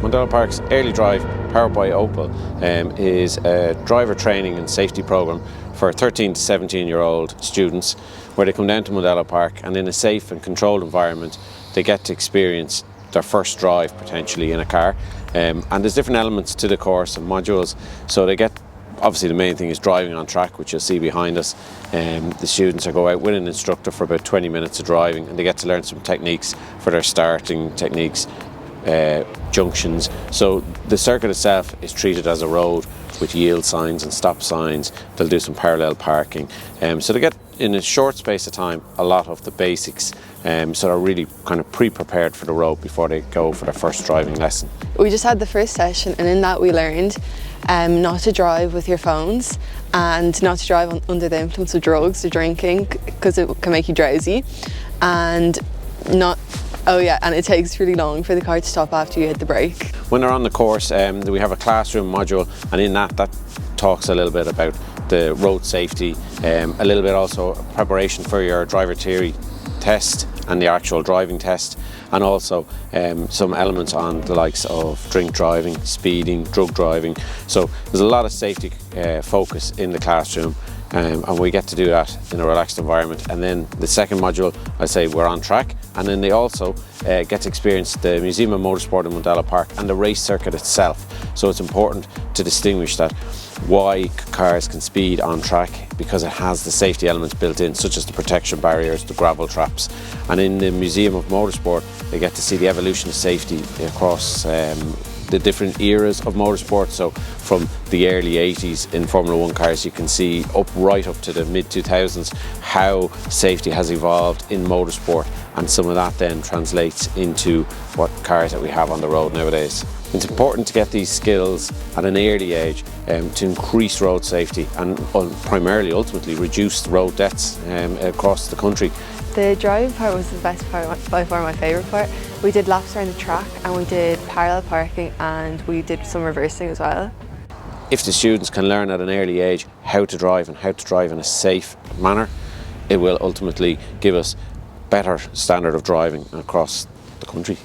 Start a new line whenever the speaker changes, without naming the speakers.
Mondello Park's Early Drive, powered by Opel, is a driver training and safety programme for 13 to 17-year-old students, where they come down to Mondello Park and in a safe and controlled environment they get to experience their first drive potentially in a car. And there's different elements to the course and modules, so they get, obviously the main thing is driving on track, which you'll see behind us. The students go out with an instructor for about 20 minutes of driving, and they get to learn some techniques for their starting techniques, junctions. So the circuit itself is treated as a road with yield signs and stop signs. They'll do some parallel parking. So they get, in a short space of time, a lot of the basics, so they're really kind of pre-prepared for the road before they go for their first driving lesson.
We just had the first session, and in that we learned not to drive with your phones and not to drive under the influence of drugs or drinking, because it can make you drowsy, and and it takes really long for the car to stop after you hit the brake. When they're on the course, we have a classroom module, and in that talks a little bit about the road safety, a little bit also preparation for your driver theory test and the actual driving test, and also some elements on the likes of drink driving, speeding, drug driving. So there's a lot of safety focus in the classroom, and we get to do that in a relaxed environment. And then the second module, I'd say we're on track, and then they also get to experience the Museum of Motorsport in Mondello Park and the race circuit itself. So it's important to distinguish that why cars can speed on track, because it has the safety elements built in, such as the protection barriers, the gravel traps. And in the Museum of Motorsport, they get to see the evolution of safety across the different eras of motorsport. So from the early 80s in Formula 1 cars, you can see right up to the mid 2000s how safety has evolved in motorsport, and some of that then translates into what cars that we have on the road nowadays. It's important to get these skills at an early age to increase road safety and primarily, ultimately, reduce road deaths across the country. The driving part was the best part, by far my favourite part. We did laps around the track, and we did parallel parking, and we did some reversing as well.
If the students can learn at an early age how to drive and how to drive in a safe manner, it will ultimately give us better standard of driving across the country.